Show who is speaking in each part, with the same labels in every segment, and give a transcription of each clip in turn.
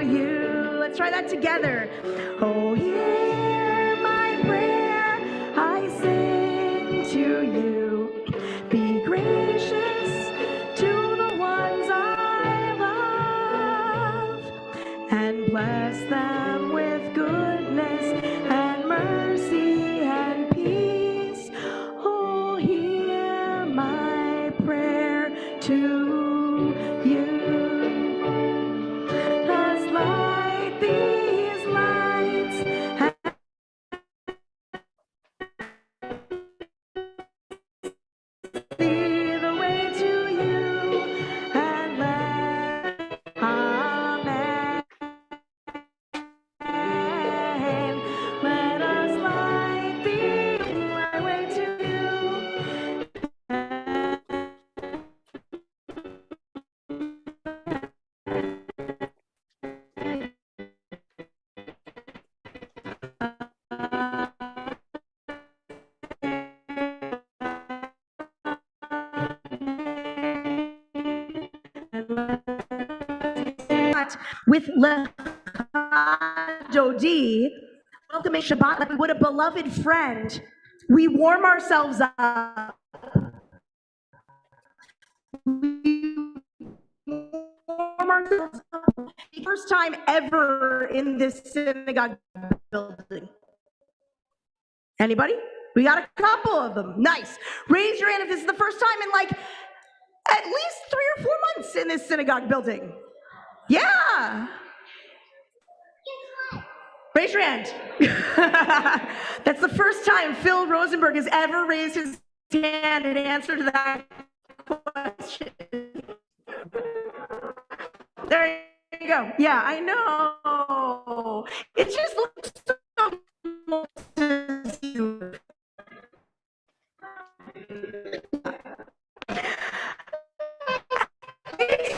Speaker 1: you. Let's try that together. Oh, hear my prayer, I sing to you. Be gracious to the ones I love, and bless them with goodness and mercy and peace. Oh, hear my prayer to you. Let's light these lights and see the way to you, and let amen. Let us light the way to you. With Dodi, welcoming Shabbat like we would a beloved friend. We warm ourselves up. We warm ourselves up. First time ever in this synagogue building. Anybody? We got a couple of them. Nice. Raise your hand if this is the first time in like at least 3 or 4 months in this synagogue building. Yeah. Raise your hand. That's the first time Phil Rosenberg has ever raised his hand in answer to that question. There you go. Yeah, I know. It just looks so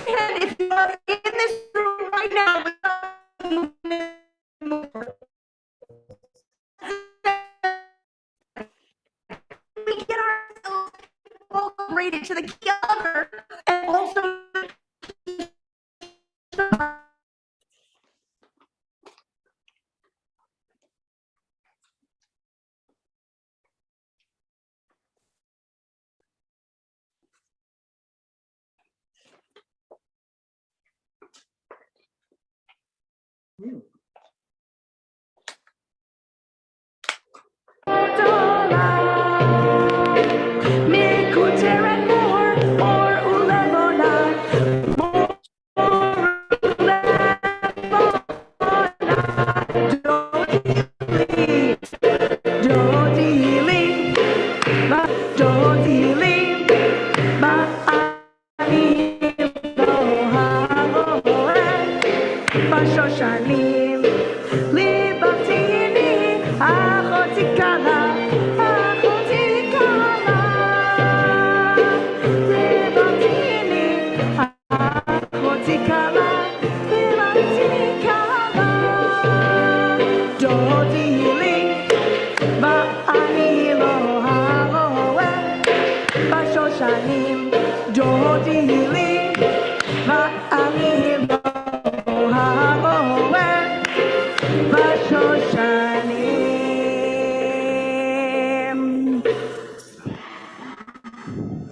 Speaker 1: and if you are in this room right now, we get ourselves incorporated to the together and also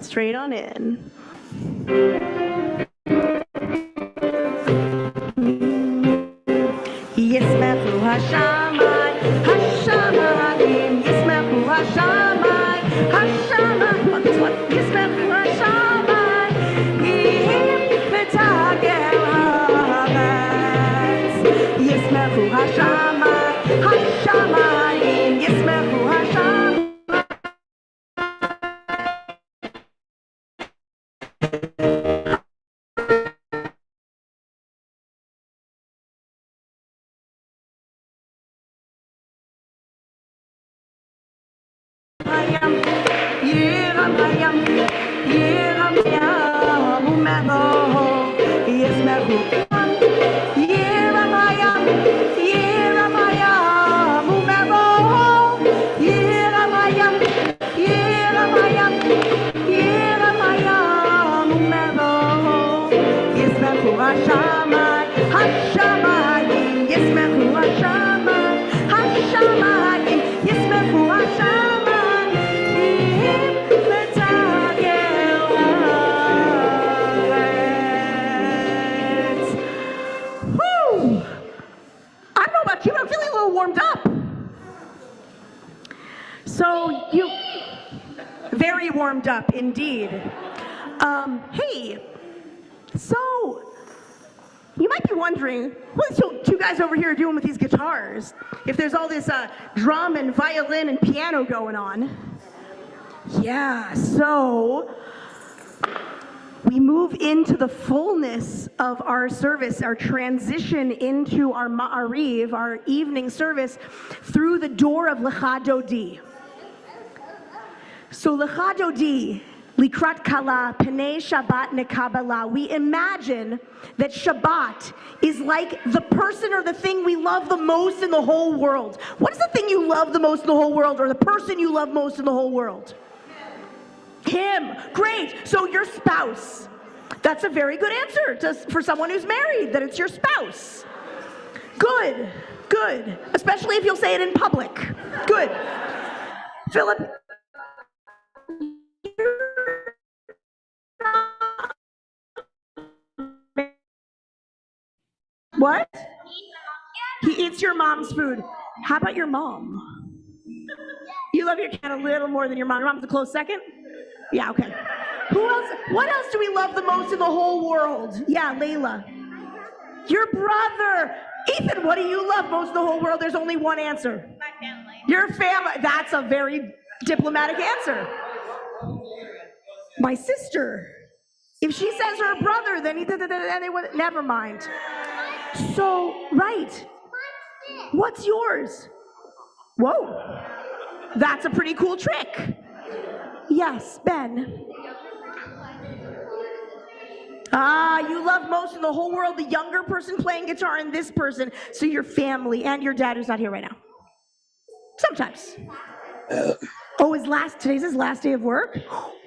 Speaker 1: straight on in. Yismechu Hashamai, Hashamayim, Yismechu Hashamai, Hashamai. This one, Yismechu Hashamai, Yihim V'tagel Haaretz. Yismechu Hashamai, Hashamayim, Yismechu Hashamai. Yismechu warmed up, indeed. Hey, so you might be wondering, what are two guys over here doing with these guitars? If there's all this drum and violin and piano going on. Yeah, so we move into the fullness of our service, our transition into our Ma'ariv, our evening service, through the door of Lecha Dodi. So Lecha Dodi, Likrat Kala, Penei Shabbat Nekabala. We imagine that Shabbat is like the person or the thing we love the most in the whole world. What is the thing you love the most in the whole world, or the person you love most in the whole world? Him. Great. So your spouse. That's a very good answer for someone who's married, that it's your spouse. Good. Good. Especially if you'll say it in public. Good. Philip. What? He eats your mom's food. How about your mom? You love your cat a little more than your mom. Your mom's a close second? Yeah, okay. Who else? What else do we love the most in the whole world? Yeah, Layla. Your brother. Ethan, what do you love most in the whole world? There's only one answer.
Speaker 2: My family.
Speaker 1: Your family. That's a very diplomatic answer. My sister. If she says her brother, then they would, never mind. So, right. What's yours? Whoa. That's a pretty cool trick. Yes, Ben. You love most in the whole world the younger person playing guitar and this person, so your family and your dad who's not here right now. Sometimes. Oh, today's his last day of work?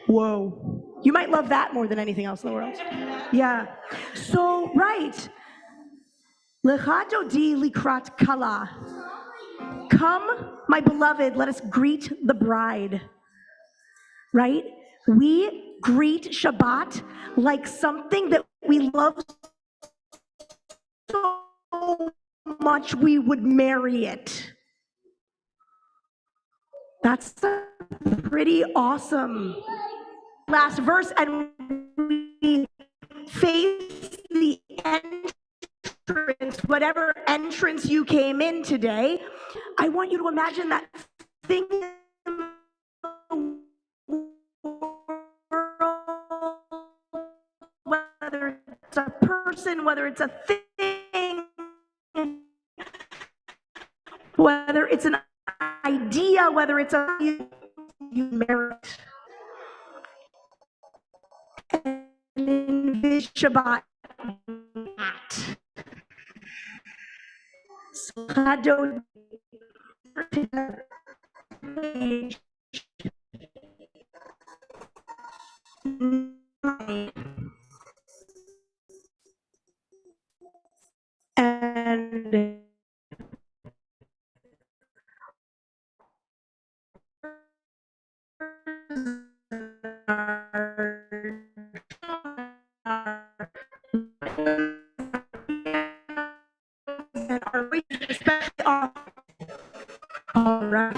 Speaker 1: Whoa. You might love that more than anything else in the world. Yeah. So, right. Lecha Dodi Likrat Kala. Come, my beloved, let us greet the bride. Right? We greet Shabbat like something that we love so much we would marry it. That's pretty awesome. Last verse, and we face the entrance, whatever entrance you came in today. I want you to imagine that thing in the whether it's a person, whether it's a thing, whether it's an idea, whether it's a you merit. And in this Shabbat, and our especially all right.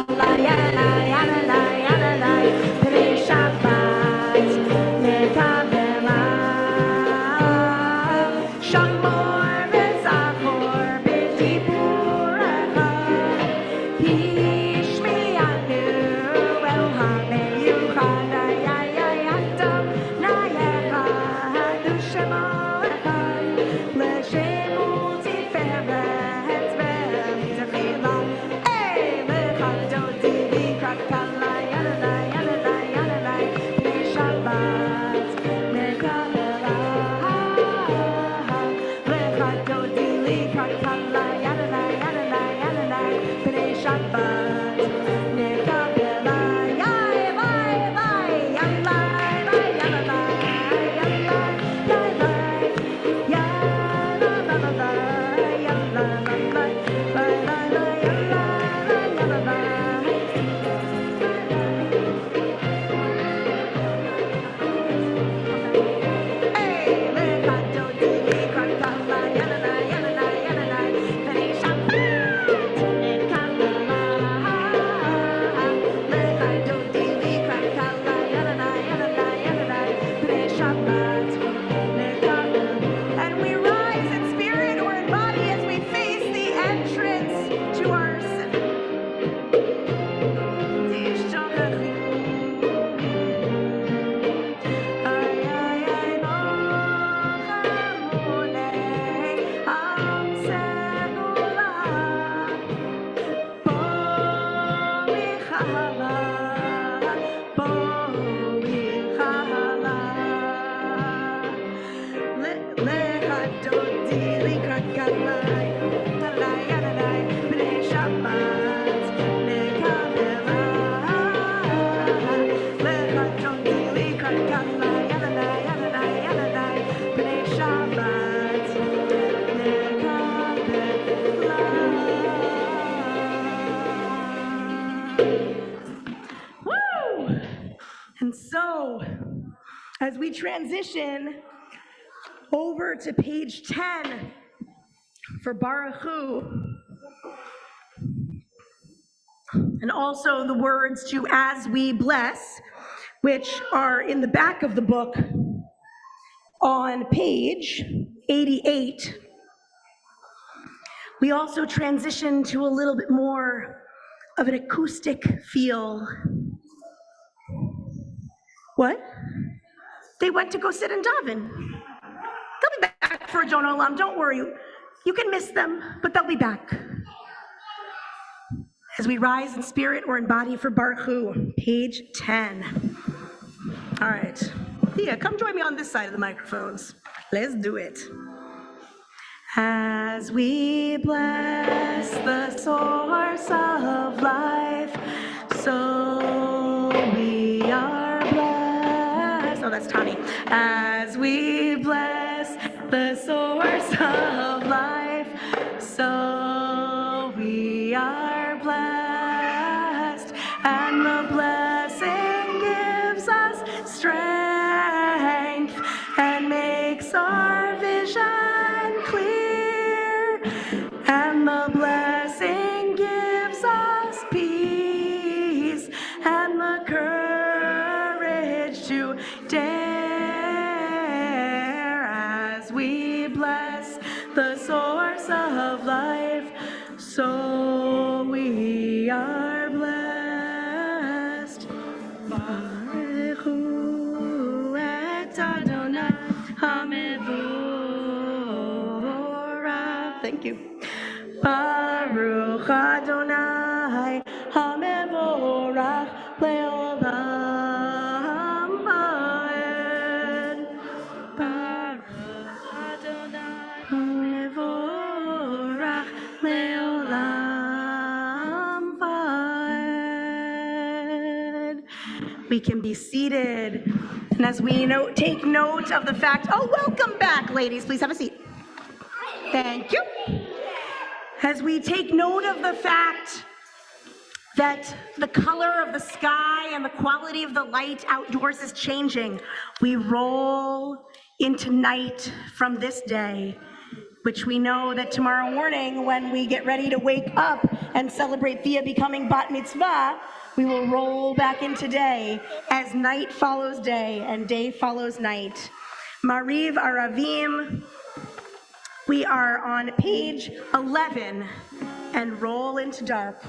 Speaker 1: And so, as we transition over to page 10 for Baruch Hu, and also the words to As We Bless, which are in the back of the book on page 88, we also transition to a little bit more of an acoustic feel. What? They went to go sit in daven. They'll be back for a Jonah Olam. Don't worry. You can miss them, but they'll be back. As we rise in spirit or in body for Baruch Hu, page 10. All right. Thea, come join me on this side of the microphones. Let's do it. As we bless the source of life, so we are blessed. Oh, that's Tani. As we bless the source of life, so we are blessed, and the blessing gives us strength and makes our vision clear, and the blessing gives us peace and the courage to dare. As we bless the source of life, so we are blessed. Baruch Hu et Adonai HaMevorach. Thank you. Baruch Adonai HaMevorach le'olam va'ed. Baruch Adonai HaMevorach le'olam va'ed. We can be seated, and as we take note of the fact, oh, welcome back, ladies. Please have a seat. Thank you. As we take note of the fact that the color of the sky and the quality of the light outdoors is changing, we roll into night from this day, which we know that tomorrow morning, when we get ready to wake up and celebrate Thea becoming bat mitzvah, we will roll back into day as night follows day and day follows night. Mariv Aravim. We are on page 11 and roll into dark.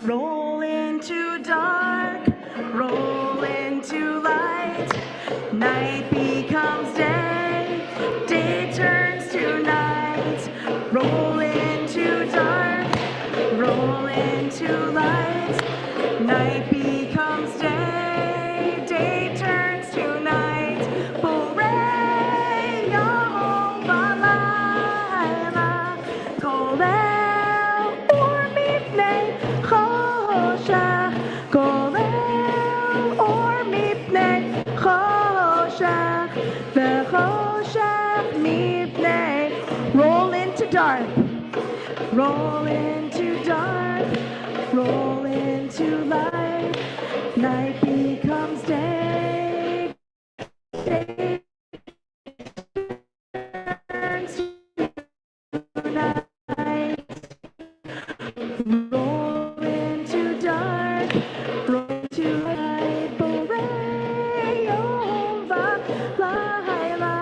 Speaker 1: Roll into dark, roll into light. Night becomes day, day turns to night. Roll into dark, roll into light. Night becomes day, day turns to night. Roll into dark, roll into dark, roll into light. Night becomes day, day turns to night. Roll into dark, roll into light. Borei ova laila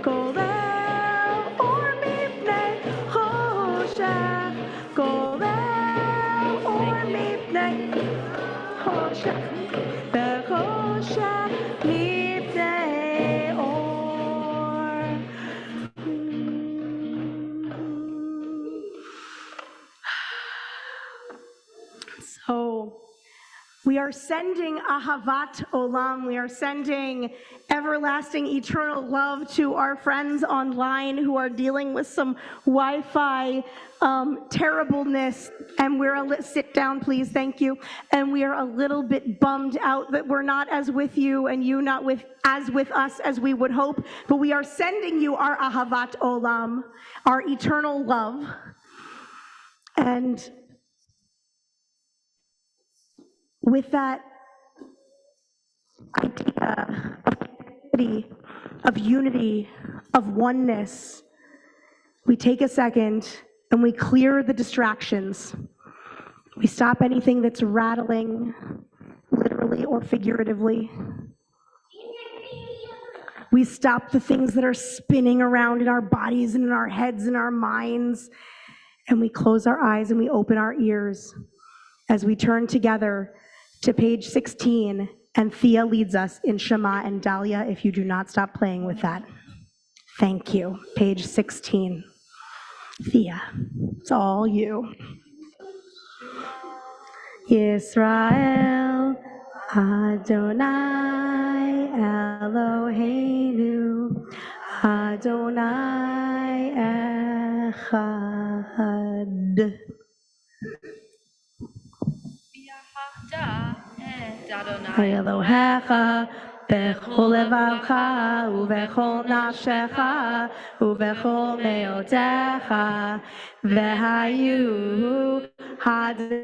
Speaker 1: kolel or mipnei choshech, kolel or mipnei choshech, bechoshech mipnei or. We are sending ahavat olam. We are sending everlasting, eternal love to our friends online who are dealing with some Wi-Fi terribleness. And sit down, please, thank you. And we are a little bit bummed out that we're not as with you and you not as with us as we would hope. But we are sending you our ahavat olam, our eternal love. And with that idea of unity, of oneness, we take a second and we clear the distractions. We stop anything that's rattling, literally or figuratively. We stop the things that are spinning around in our bodies and in our heads and our minds, and we close our eyes and we open our ears as we turn together to page 16, and Thea leads us in Shema. And Dahlia, if you do not stop playing with that. Thank you. Page 16. Thea, it's all you. Yisrael Adonai Eloheinu Adonai Echad. Elohecha bechol levavcha uvechol nafshecha uvechol meotecha v'hayu hadvarim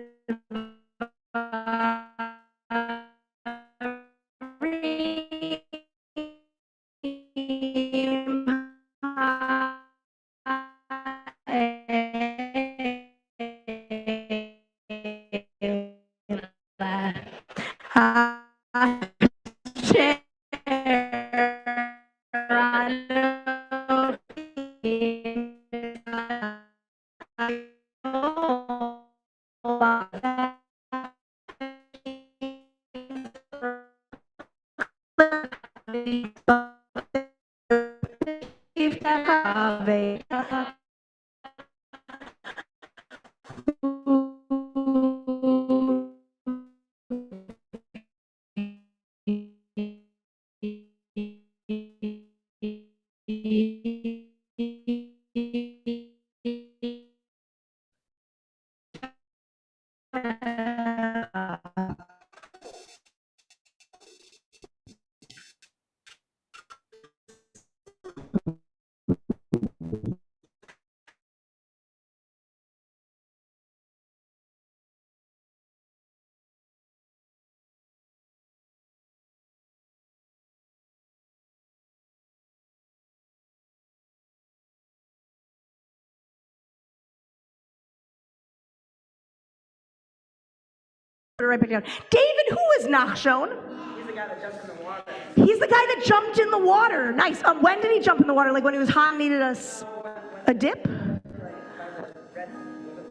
Speaker 1: right back down. David, who is Nachshon?
Speaker 2: He's the guy that jumped in the water.
Speaker 1: He's the guy that jumped in the water. Nice. When did he jump in the water? Like when he was hot and needed a dip?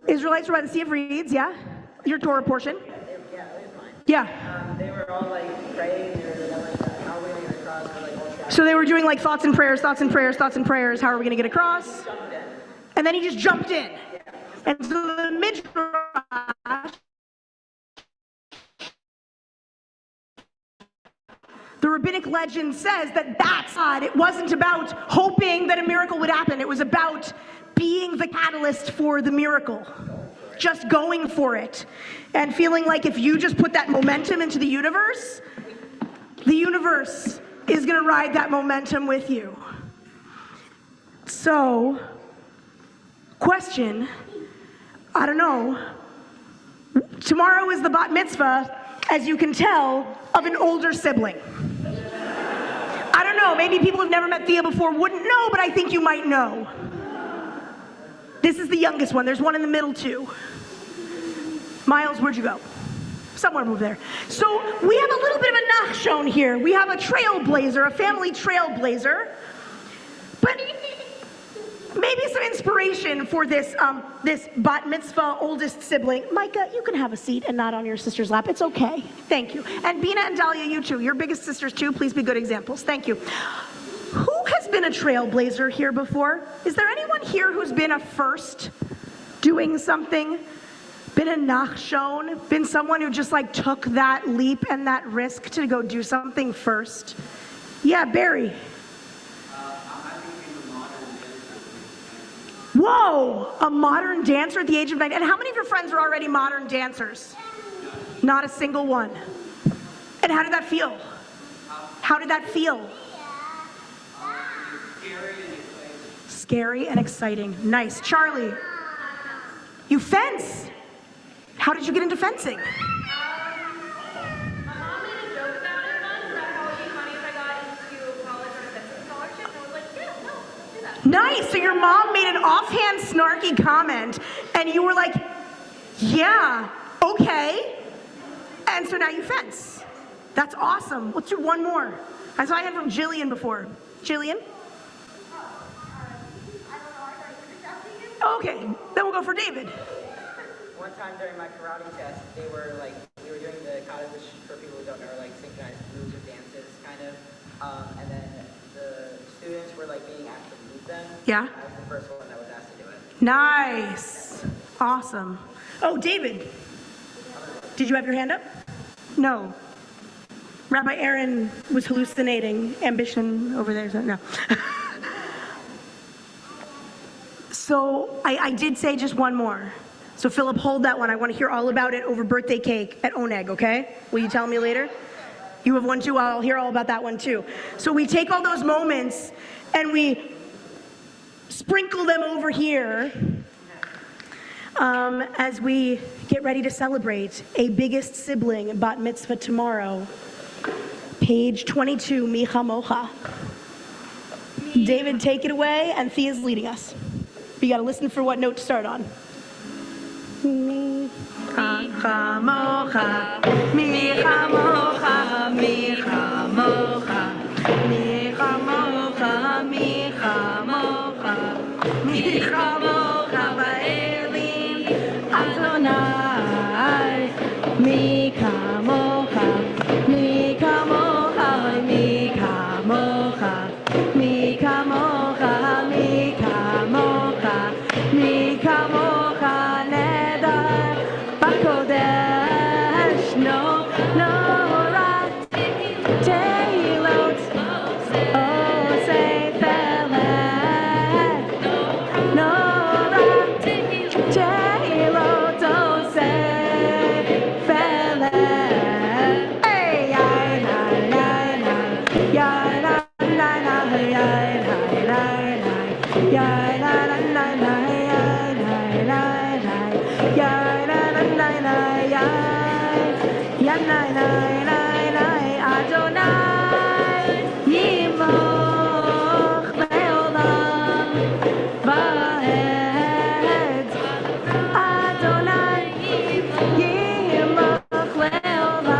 Speaker 1: Israelites were by the Sea of Reeds, yeah? Your Torah portion? Yeah.
Speaker 2: They were all like praying. They were like, how are we going to get across?
Speaker 1: So they were doing like thoughts and prayers, thoughts and prayers, thoughts and prayers. How are we going to get across? And then he just jumped in. And so the Midrash, the rabbinic legend says that that's God. It wasn't about hoping that a miracle would happen. It was about being the catalyst for the miracle. Just going for it. And feeling like if you just put that momentum into the universe is going to ride that momentum with you. So, question, I don't know. Tomorrow is the bat mitzvah, as you can tell, of an older sibling. I don't know, maybe people who've never met Thea before wouldn't know, but I think you might know. This is the youngest one. There's one in the middle too. Miles, where'd you go? Somewhere move there. So we have a little bit of a Nachshon here. We have a trailblazer, a family trailblazer. But maybe some inspiration for this this bat mitzvah oldest sibling. Micah, you can have a seat and not on your sister's lap. It's okay. Thank you. And Bina and Dahlia, you too. Your biggest sisters too. Please be good examples. Thank you. Who has been a trailblazer here before? Is there anyone here who's been a first doing something? Been a nachshon, been someone who just like took that leap and that risk to go do something first? Yeah, Barry. Whoa, a modern dancer at the age of 9. And how many of your friends are already modern dancers? Not a single one. And how did that feel? How did that feel? Scary and exciting. Nice. Charlie, you fence. How did you get into fencing?
Speaker 3: My mom made a joke about it once, about how it would be funny if I got into college on a fencing scholarship, and I was like, yeah, no, let's do that.
Speaker 1: Nice. So your mom made an offhand snarky comment, and you were like, yeah, okay. And so now you fence. That's awesome. Let's do one more. I saw a hand from Jillian before. Jillian? Okay, then we'll go for David.
Speaker 2: One time during my karate test, we were doing the kata, which for people who don't know are like synchronized moves or dances, kind of. And then the students were like being asked to move them.
Speaker 1: Yeah.
Speaker 2: I was the first one that was asked to do it.
Speaker 1: Nice. Awesome. Oh, David. Did you have your hand up? No. Rabbi Aaron was hallucinating ambition over there, so no. So I did say just one more. So Philip, hold that one. I want to hear all about it over birthday cake at Oneg, okay? Will you tell me later? You have one too? I'll hear all about that one too. So we take all those moments and we sprinkle them over here as we get ready to celebrate a biggest sibling bat mitzvah tomorrow. Page 22, Micha Mocha. David, take it away, and Thea's leading us. You gotta listen for what note to start on. Micha Mocha, Micha Mocha, Micha Mocha, Micha Mocha, Micha Mocha, Micha Mocha, Ba'elim Adonai, Micha Mocha, Micha Mocha, Micha Mocha, Micha Mocha, Micha Mocha, Micha Mocha, Nedar Bakodesh, no rat, Teilot, Osei Felet, no rat, Teilot, Osei Felet. Hey, yai, nai, nai, nai, yai, nai, nai, nai, yai, nai, nai, nai, yai, nai, nai, nai, nai, yai, nai, nai, nai, yai, nai, nai, nai, nai, yai, yai, nai, nai, nai, nai, Adonai, Yimoch le'olam va'ed, Adonai, Yimoch le'olam.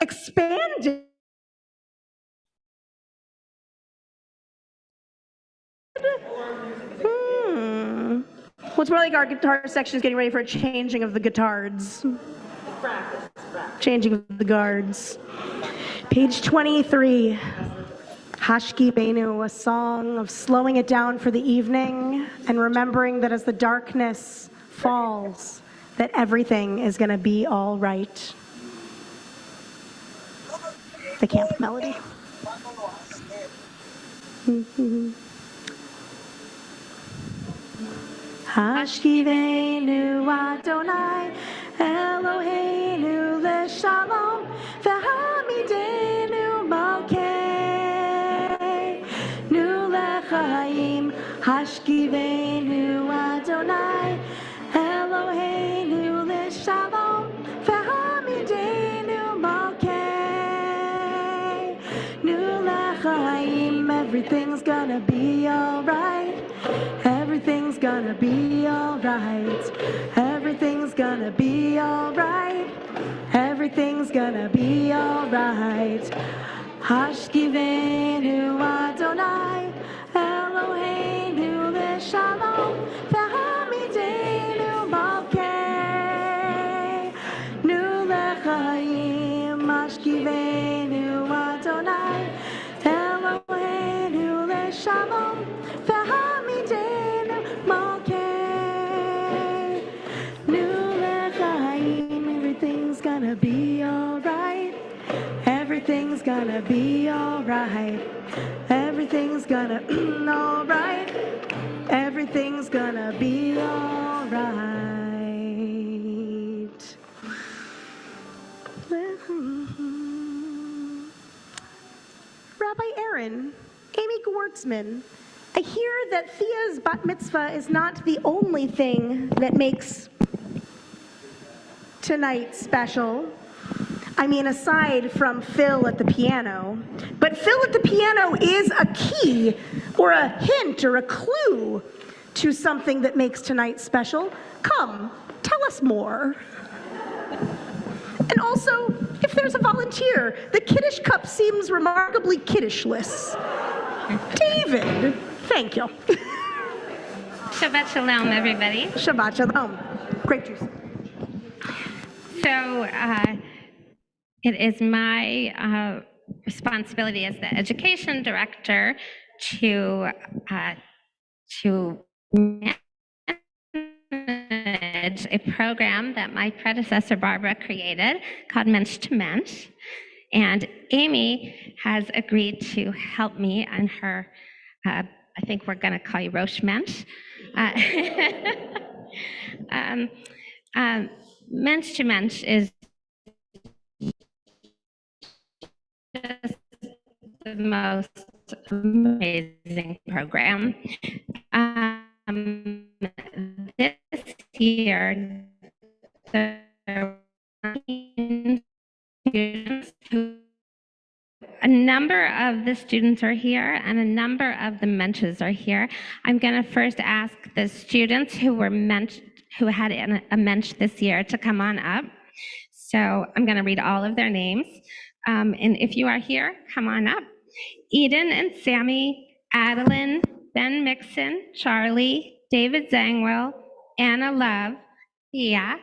Speaker 1: Expanded. What's more like our guitar section is getting ready for a changing of the guitars. Changing of the guards. Page 23. Hashki Benu, a song of slowing it down for the evening and remembering that as the darkness falls, that everything is going to be all right. The camp melody. Hashkivenu Adonai Eloheinu leShalom v'hamidenu malkeinu lechaim. Hashkivenu Adonai Eloheinu leShalom v'hamidenu malkeinu lechaim. Everything's gonna be alright. Everything's gonna be alright. Everything's gonna be alright. Everything's gonna be alright. Hashkivenu Adonai, Eloheinu v'shalom, v'hamidenu malkei, nu lechaim. Hashkivenu Adonai, Eloheinu v'shalom, v'hamidenu malkei, nu lechaim. Everything's gonna be alright. Everything's gonna be alright. Everything's gonna alright. Everything's gonna be alright. Rabbi Aaron, Amy Gewurtzman, I hear that Thea's bat mitzvah is not the only thing that makes tonight special. I mean, aside from Phil at the piano. But Phil at the piano is a key or a hint or a clue to something that makes tonight special. Come, tell us more. And also, if there's a volunteer, the Kiddush cup seems remarkably kiddishless. David, thank you.
Speaker 4: Shabbat Shalom, everybody.
Speaker 1: Shabbat Shalom. Grape juice.
Speaker 4: So it is my responsibility as the education director to manage a program that my predecessor Barbara created called Mensch2Mensch. And Amy has agreed to help me on her, I think we're going to call you Rosh Mensch. Mensch2Mensch is just the most amazing program. This year, there were students who, a number of the students are here and a number of the Mensches are here. I'm going to first ask the students who had a Mensch this year to come on up. So I'm going to read all of their names. And if you are here, come on up. Eden and Sammy, Adeline, Ben Mixon, Charlie, David Zangwell, Anna Love, Thea,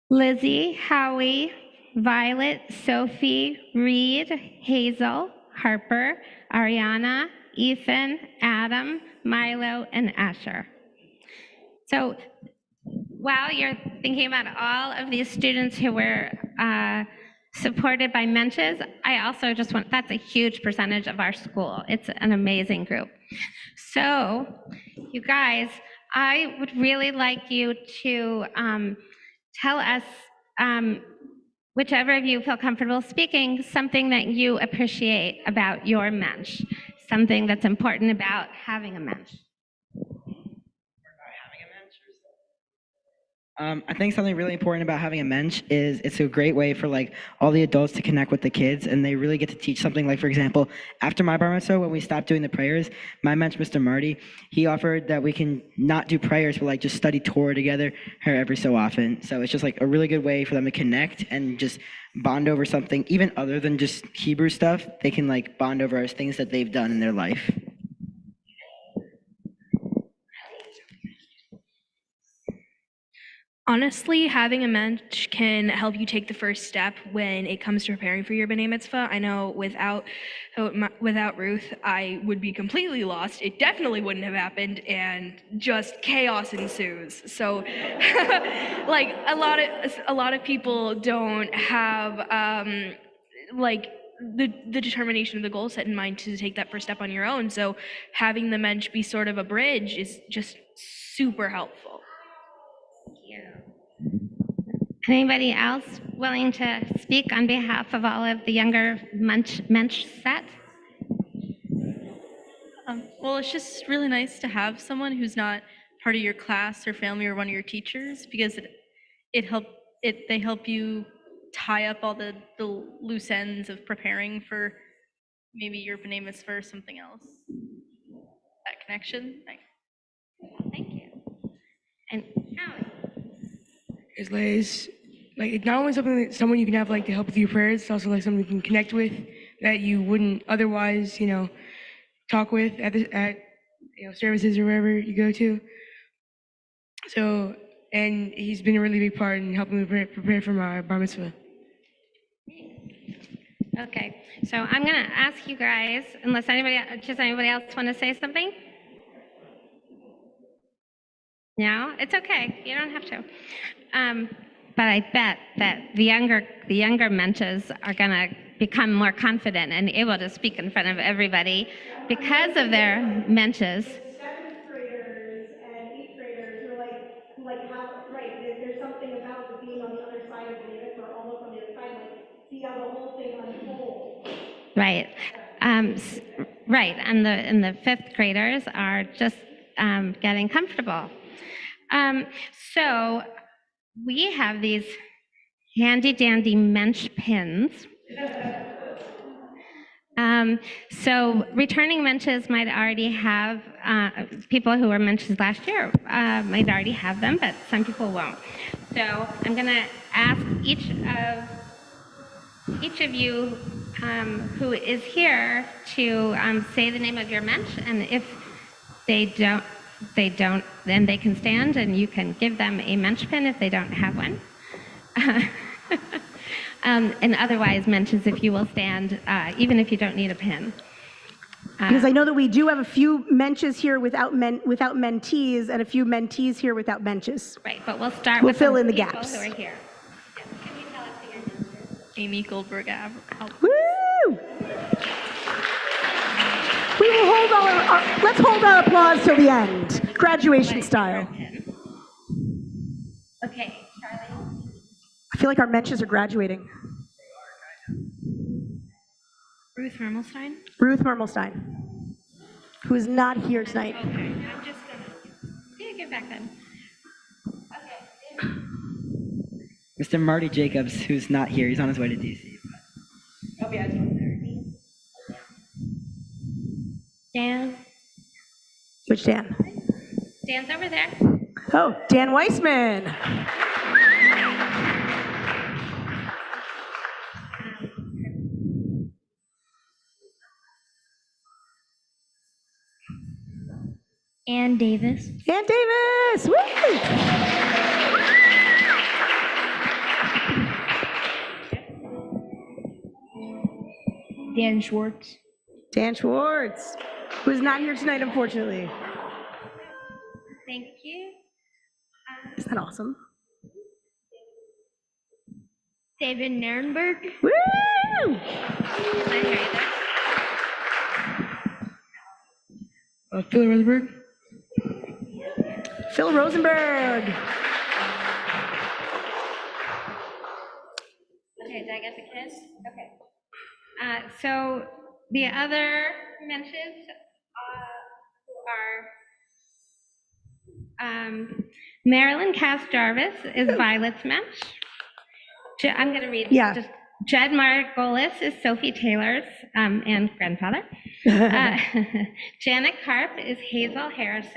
Speaker 4: Lizzie, Howie, Violet, Sophie, Reed, Hazel, Harper, Ariana, Ethan, Adam, Milo, and Asher. So while you're thinking about all of these students who were supported by Mensches, I also just want, that's a huge percentage of our school. It's an amazing group. So you guys, I would really like you to tell us, whichever of you feel comfortable speaking, something that you appreciate about your Mensch, something that's important about having a Mensch.
Speaker 2: I think something really important about having a Mensch is it's a great way for like all the adults to connect with the kids, and they really get to teach something. Like, for example, after my bar mitzvah, when we stopped doing the prayers, my Mensch, Mr. Marty, he offered that we can not do prayers, but like just study Torah together every so often. So it's just like a really good way for them to connect and just bond over something, even other than just Hebrew stuff. They can like bond over things that they've done in their life.
Speaker 5: Honestly, having a mensch can help you take the first step when it comes to preparing for your B'nai Mitzvah. I know without Ruth, I would be completely lost. It definitely wouldn't have happened, and just chaos ensues. So, like a lot of people don't have like the determination of the goal set in mind to take that first step on your own. So, having the mensch be sort of a bridge is just super helpful.
Speaker 4: Anybody else willing to speak on behalf of all of the younger Mensch set?
Speaker 6: Well, it's just really nice to have someone who's not part of your class or family or one of your teachers, because they help you tie up all the loose ends of preparing for maybe your B'nai Mitzvah or something else. That connection.
Speaker 7: is like it's not only something that someone you can have like to help with your prayers, it's also like something you can connect with that you wouldn't otherwise, talk with at services or wherever you go to. So, and he's been a really big part in helping me prepare for my bar mitzvah.
Speaker 4: Okay, so I'm going to ask you guys, does anybody else want to say something? No, it's okay. You don't have to. But I bet that the younger Menches are going to become more confident and able to speak in front of everybody because of their Menches.
Speaker 1: Seventh graders and eighth graders who like how there's something about being on the other side of it or almost on the other side, like see how the whole thing unfolds.
Speaker 4: Right. Right. And the fifth graders are just getting comfortable. So we have these handy dandy Mensch pins. So returning Menches might already have, people who were Menches last year might already have them, but some people won't. So I'm going to ask each of you who is here to say the name of your Mensch, and if they don't, then they can stand and you can give them a Mensch pin if they don't have one. And otherwise, Menches, if you will stand, even if you don't need a pin.
Speaker 1: Because I know that we do have a few Menches here without mentees and a few mentees here without Menches.
Speaker 4: Right, but we'll start
Speaker 1: We'll
Speaker 4: with
Speaker 1: fill
Speaker 4: the
Speaker 1: in the
Speaker 4: people
Speaker 1: gaps.
Speaker 4: who are here. Yes. Can you tell us who your Mensch is?
Speaker 6: Amy Goldberg.
Speaker 1: Woo! We will hold let's hold our applause till the end, graduation style.
Speaker 4: Okay, Charlie.
Speaker 1: I feel like our Menches are graduating.
Speaker 6: Ruth Mermelstein.
Speaker 1: Ruth Mermelstein, who is not here tonight.
Speaker 4: Okay, I'm just gonna. Yeah, get back then. Okay.
Speaker 2: Mr. Marty Jacobs, who's not here, he's on his way to DC.
Speaker 4: Oh, yeah, it's over there. Dan.
Speaker 1: Which Dan?
Speaker 4: Dan's over there.
Speaker 1: Oh, Dan Weissman.
Speaker 4: Ann Davis.
Speaker 1: Ann Davis. Woo!
Speaker 4: Dan Schwartz.
Speaker 1: Dan Schwartz, who's not here tonight, unfortunately.
Speaker 4: Thank you.
Speaker 1: Isn't that awesome?
Speaker 4: David Nirenberg.
Speaker 1: Woo!
Speaker 4: Can I hear you there?
Speaker 7: Phil Rosenberg.
Speaker 1: Phil Rosenberg.
Speaker 4: Okay, did I get the kids? Okay. So the other Menches are Marilyn Cass Jarvis is Violet's Mensch. I'm going to read.
Speaker 1: Yeah.
Speaker 4: Just, Jed Margolis is Sophie Taylor's and grandfather. Janet Karp is Hazel Harris's.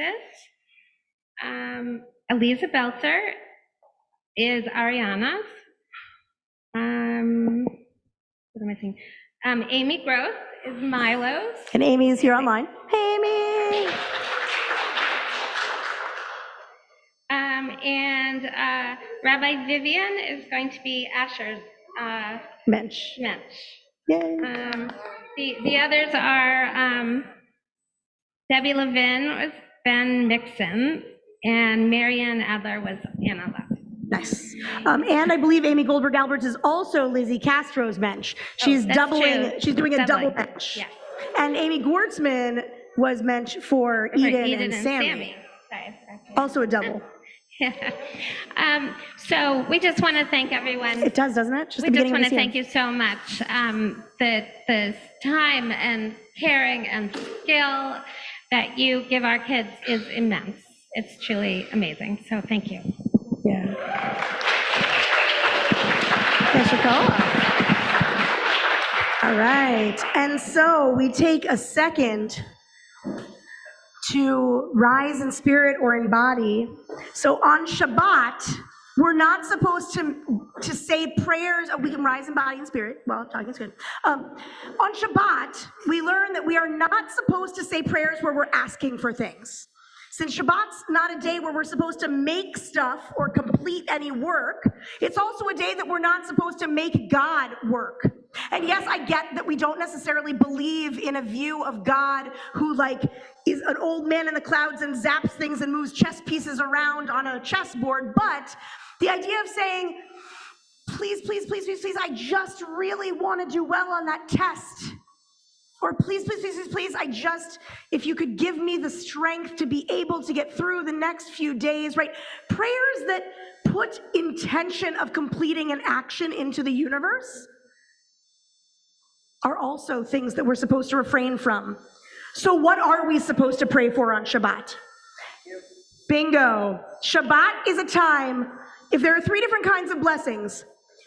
Speaker 4: Eliza Belzer is Ariana's. What am I saying? Amy Gross is Milo's.
Speaker 1: And Amy is here online. Hey, Amy.
Speaker 4: And Rabbi Vivian is going to be Asher's
Speaker 1: Mensch. Yay.
Speaker 4: The others are Debbie Levin was Ben Mixon, and Marianne Adler was Anna Love.
Speaker 1: Nice. And I believe Amy Goldberg Alberts is also Lizzie Castro's Mensch. She's
Speaker 4: that's
Speaker 1: doubling.
Speaker 4: true.
Speaker 1: She's doing a double
Speaker 4: Doubling.
Speaker 1: Mensch.
Speaker 4: Yes.
Speaker 1: And Amy Gortzman was Mensch for Eden and Sammy.
Speaker 4: Sorry.
Speaker 1: Also a double.
Speaker 4: So we just want to thank everyone.
Speaker 1: It does, doesn't it?
Speaker 4: We just want to thank you so much. The time and caring and skill that you give our kids is immense. It's truly amazing. So thank you.
Speaker 1: Yeah. Thanks for calling. All right. And so we take a second to rise in spirit or in body. So on Shabbat, We're not supposed to say prayers. We can rise in body and spirit. Well, talking is good. On Shabbat, we learn that we are not supposed to say prayers where we're asking for things. Since Shabbat's not a day where we're supposed to make stuff or complete any work, it's also a day that we're not supposed to make God work. And yes, I get that we don't necessarily believe in a view of God who is an old man in the clouds and zaps things and moves chess pieces around on a chessboard, but the idea of saying, please, please, please, please, please, I just really want to do well on that test. Or please, please, please, please, please, if you could give me the strength to be able to get through the next few days, right? Prayers that put intention of completing an action into the universe are also things that we're supposed to refrain from. So what are we supposed to pray for on Shabbat? Bingo. Shabbat is a time, if there are 3 different kinds of blessings,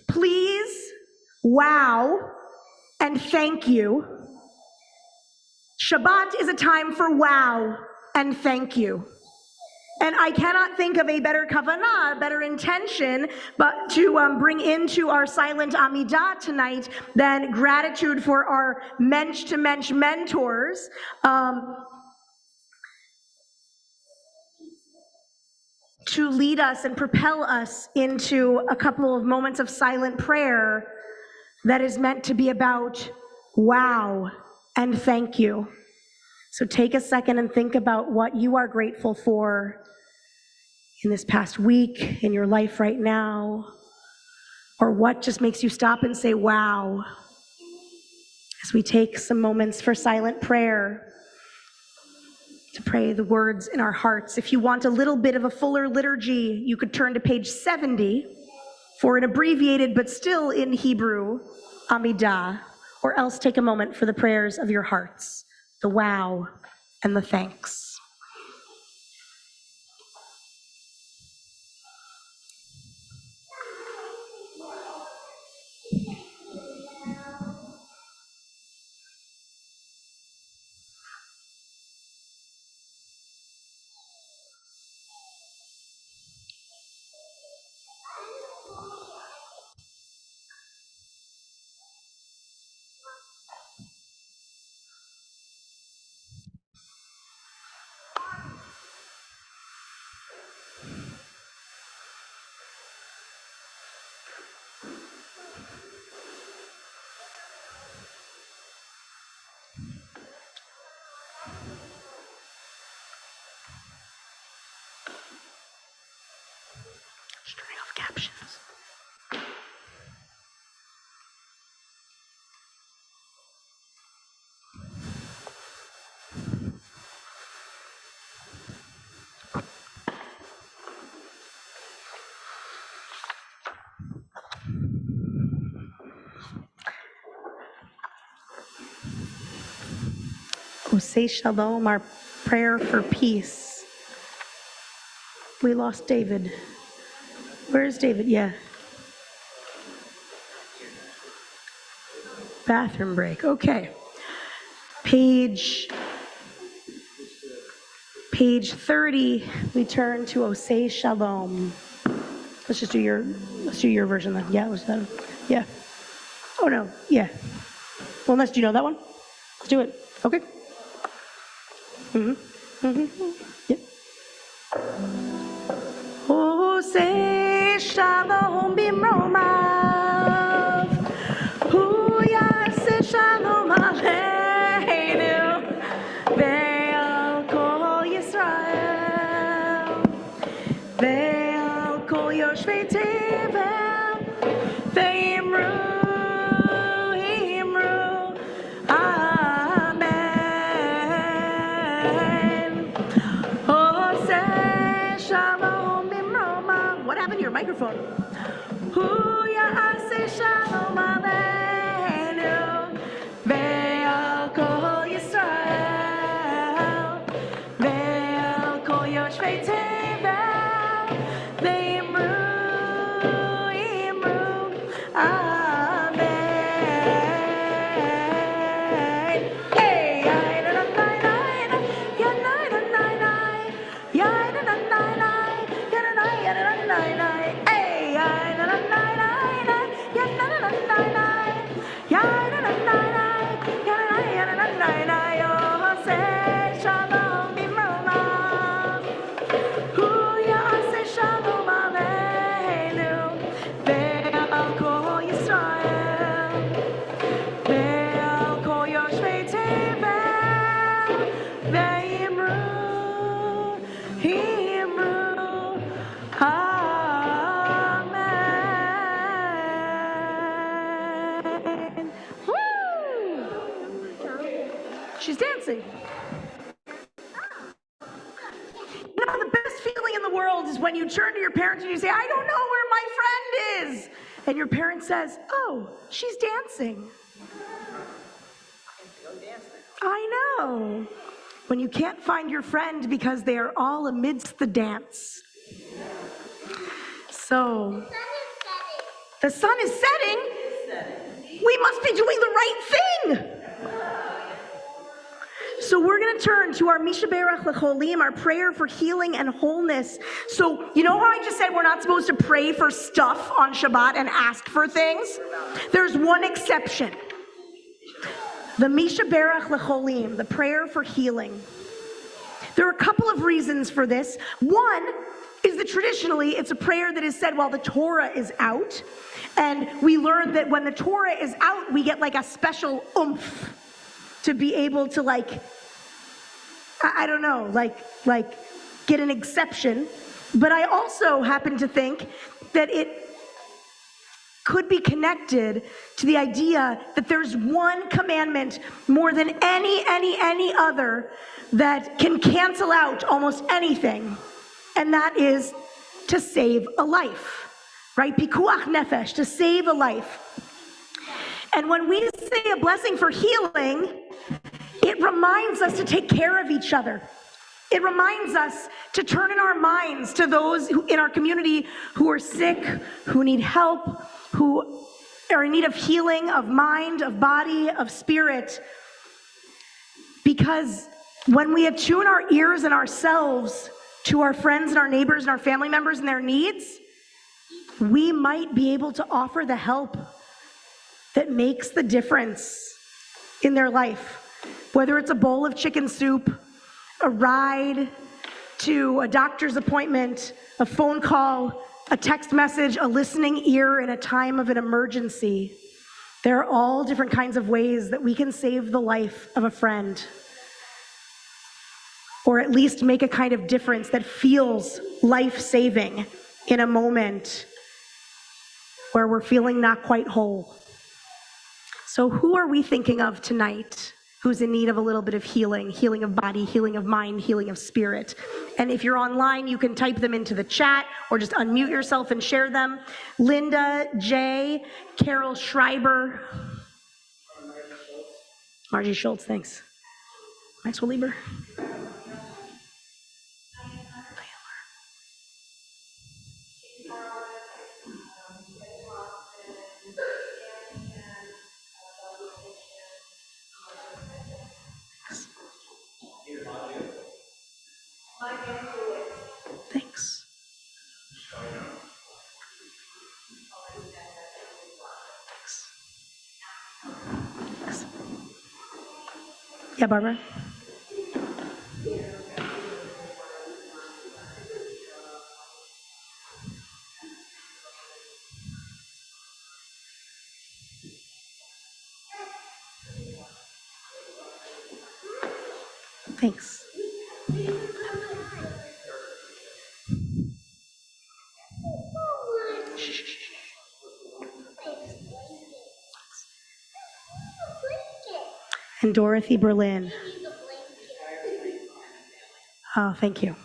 Speaker 1: please, wow, and thank you. Shabbat is a time for wow and thank you. And I cannot think of a better kavanah, a better intention, but to bring into our silent Amidah tonight than gratitude for our Mensch2Mensch mentors. To lead us and propel us into a couple of moments of silent prayer that is meant to be about wow and thank you. So take a second and think about what you are grateful for in this past week, in your life right now, or what just makes you stop and say wow. As we take some moments for silent prayer, to pray the words in our hearts. If you want a little bit of a fuller liturgy, you could turn to page 70 for an abbreviated but still in Hebrew Amidah, or else take a moment for the prayers of your hearts, the wow and the thanks. Just turning off captions. Say shalom, our prayer for peace. We lost David. Where is David? Yeah. Bathroom break. Okay. Page 30, we turn to Osei Shalom. Let's do your version then. Yeah, was that? Yeah. Oh no. Yeah. Well, unless, do you know that one? Let's do it. Okay. Yeah. Osei Shalom bimromav, hu yaseh shalom aleinu, ve'al kol Yisrael, ve'al kol yoshvei tevel, ve'imru, microphone. Hu ya'aseh shalom aleinu ve'al kol Yisrael ve'al kol yoshvei tevel ve'imru amen. Hey, hey. Ve'imru, himru, amen. Woo! She's dancing. You know, the best feeling in the world is when you turn to your parents and you say, I don't know where my friend is. And your parent says, oh, she's dancing. I know. When you can't find your friend because they are all amidst the dance. So, the sun is setting. We must be doing the right thing. So we're going to turn to our Mishaberach L'cholim, our prayer for healing and wholeness. So you know how I just said we're not supposed to pray for stuff on Shabbat and ask for things? There's one exception. The Mishaberach L'cholim, the prayer for healing. There are a couple of reasons for this. One is that traditionally it's a prayer that is said while the Torah is out. And we learned that when the Torah is out, we get like a special oomph to be able to get an exception. But I also happen to think that it could be connected to the idea that there's one commandment more than any other that can cancel out almost anything, and that is to save a life, right? Pikuach nefesh, to save a life. And when we say a blessing for healing, it reminds us to take care of each other. It reminds us to turn in our minds to those in our community who are sick, who need help, who are in need of healing, of mind, of body, of spirit. Because when we attune our ears and ourselves to our friends and our neighbors and our family members and their needs, we might be able to offer the help that makes the difference in their life. Whether it's a bowl of chicken soup, a ride to a doctor's appointment, a phone call, a text message, a listening ear in a time of an emergency. There are all different kinds of ways that we can save the life of a friend, or at least make a kind of difference that feels life-saving in a moment where we're feeling not quite whole. So who are we thinking of tonight who's in need of a little bit of healing, healing of body, healing of mind, healing of spirit? And if you're online, you can type them into the chat or just unmute yourself and share them. Linda J, Carol Schreiber, Margie Schultz, thanks. Maxwell Lieber. Thanks. Thanks. Yeah, Barbara? Thanks. And Dorothy Berlin. Oh, thank you.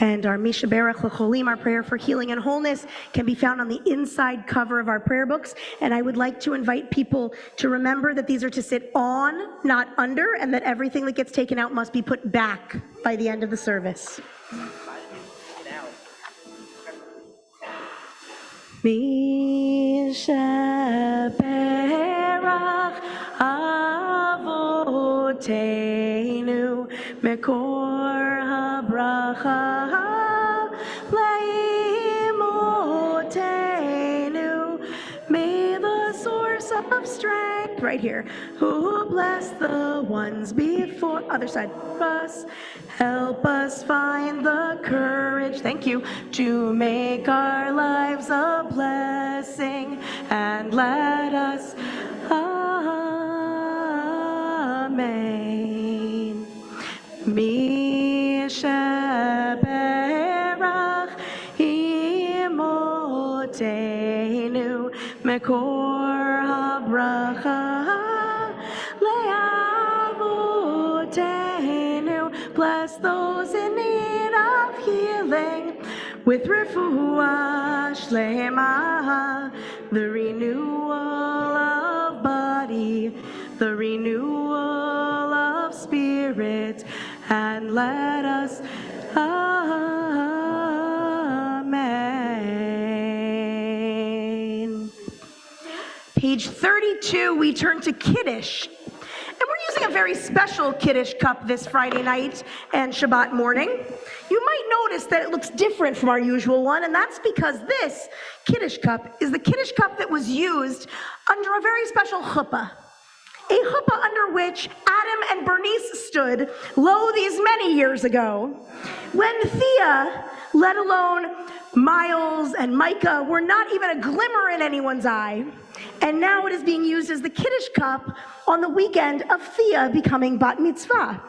Speaker 1: And our Mishaberach L'cholim, our prayer for healing and wholeness, can be found on the inside cover of our prayer books. And I would like to invite people to remember that these are to sit on, not under, and that everything that gets taken out must be put back by the end of the service. Mishaberach Avotenu Mekor HaBracha Leimotenu. May the source of strength, right here, who bless the ones before, other side of us, help us find the courage, thank you, to make our lives a blessing, and let us, amen. Mi sheberach imotenu mekor habracha leavotenu. Bless those in need of healing with refuah shlema, the renewal of body, the renewal of spirit, and let us, amen. Page 32, we turn to Kiddush. And we're using a very special Kiddush cup this Friday night and Shabbat morning. You might notice that it looks different from our usual one, and that's because this Kiddush cup is the Kiddush cup that was used under a very special chuppah. A chuppah under which Adam and Bernice stood, lo, these many years ago, when Thea, let alone Miles and Micah, were not even a glimmer in anyone's eye. And now it is being used as the Kiddush cup on the weekend of Thea becoming bat mitzvah.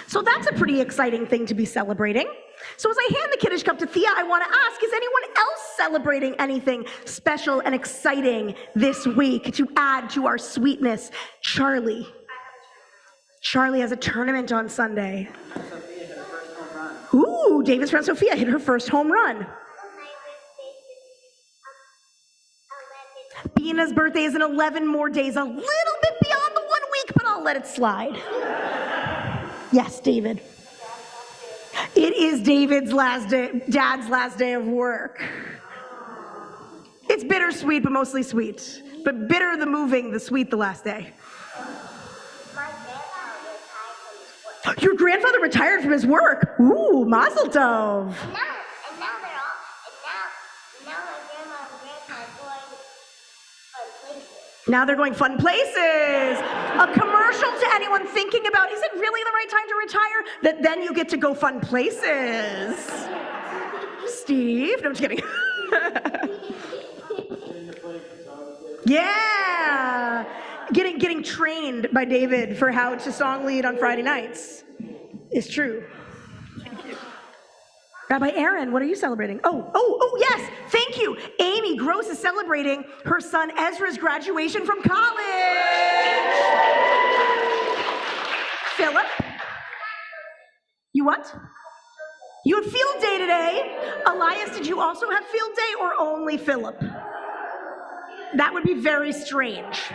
Speaker 1: So that's a pretty exciting thing to be celebrating. So as I hand the Kiddush cup to Thea, I want to ask, is anyone else celebrating anything special and exciting this week to add to our sweetness? Charlie. Charlie has a tournament on Sunday.
Speaker 2: Sophia hit her first home run.
Speaker 1: Ooh, David's friend Sophia hit her first home run. Bina's birthday is in 11 more days, a little bit beyond the 1 week, but I'll let it slide. Yes, David. It is David's last day, Dad's last day of work. It's bittersweet, but mostly sweet. But bitter the moving, the sweet the last day. Your grandfather retired from his work. Ooh, mazel tov. Now they're going fun places. A commercial to anyone thinking about, is it really the right time to retire? That then you get to go fun places. Steve, no, I'm just kidding. Yeah. Getting trained by David for how to song lead on Friday nights is true. Thank you. Rabbi Aaron, what are you celebrating? Oh, yes, thank you. Amy Gross is celebrating her son Ezra's graduation from college. Philip? You what? You have field day today. Elias, did you also have field day or only Philip? That would be very strange.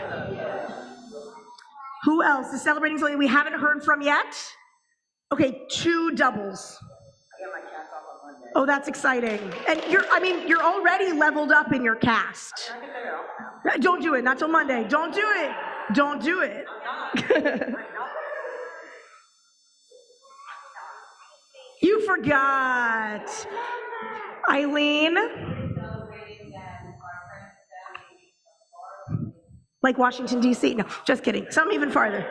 Speaker 1: Who else is celebrating something we haven't heard from yet? Okay, 2 doubles. Oh, that's exciting. And you're already leveled up in your cast. Don't do it, not till Monday. Don't do it. Don't do it. You forgot. Eileen? Like Washington, D.C.? No, just kidding. Some even farther.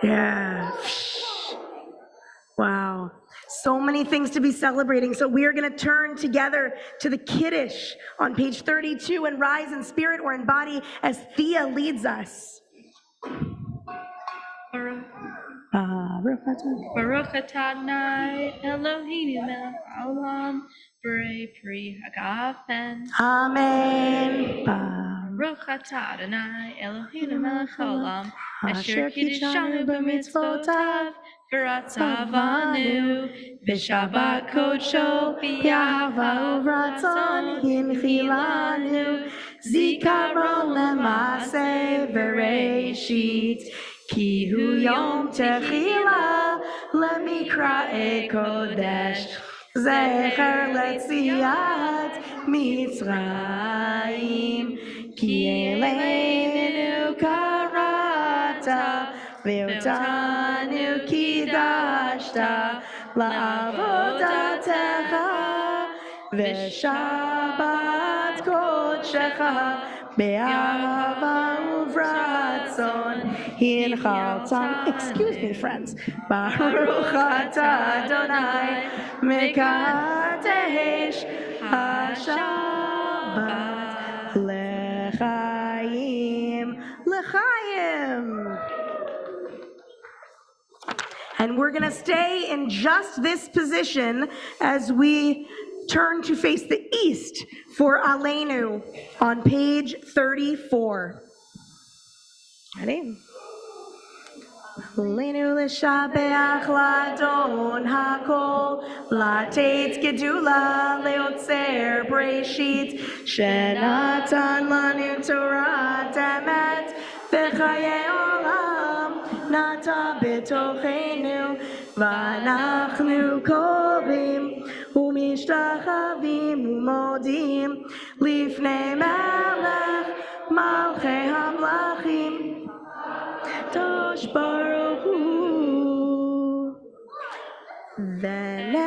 Speaker 1: Yeah. Wow. So many things to be celebrating. So we are going to turn together to the Kiddush on page 32 and rise in spirit or in body as Thea leads us.
Speaker 6: Baruch atah Adonai Eloheinu melech haolam borei pri hagafen.
Speaker 1: Amen.
Speaker 6: Baruch atah Adonai Eloheinu melech haolam asher kiddushanu b'mitzvotav v'ratzavanu v'shabbat kodsho b'yahava uvratzon hinchilanu zikaron lema'aseh v'reishit Ki hu yom techila lemikra'e kodesh zecher letziat Mitzrayim Ki eleinu karata ve'otanu kidashta la'avodatecha ve'shabbat kodshecha be'ahava uvratzon excuse me, friends. Baruch atah Adonai mekadesh hashabbat lechaim.
Speaker 1: And we're gonna stay in just this position as we turn to face the east for Aleinu on page 34. Ready? Aleinu l'shabeach ladon hakol, latet gedula leotzer breshit, shenatan lanu Torah emet v'chaye olam, nata b'tochenu, v'anachnu korim u'mishtachavim u'modim lifnei melech malchei hamlachim. Tosh Baruch Hu V'ne'bar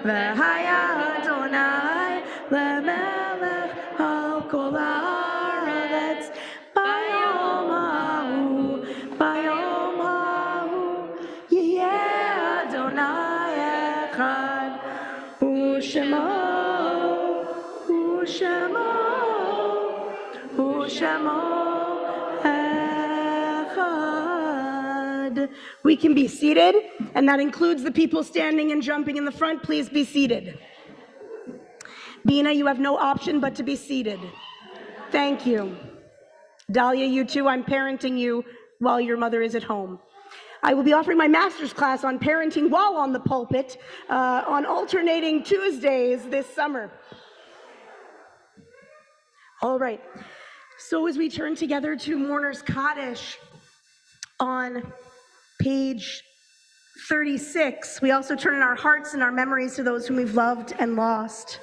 Speaker 1: v'haya Adonai lemelech al kol haaretz bayom hahu yeh Adonai echad u'shemo We can be seated, and that includes the people standing and jumping in the front. Please be seated. Bina, you have no option but to be seated. Thank you. Dahlia, you too. I'm parenting you while your mother is at home. I will be offering my master's class on parenting while on the pulpit on alternating Tuesdays this summer. All right. So as we turn together to Mourner's Kaddish on page 36, we also turn in our hearts and our memories to those whom we've loved and lost.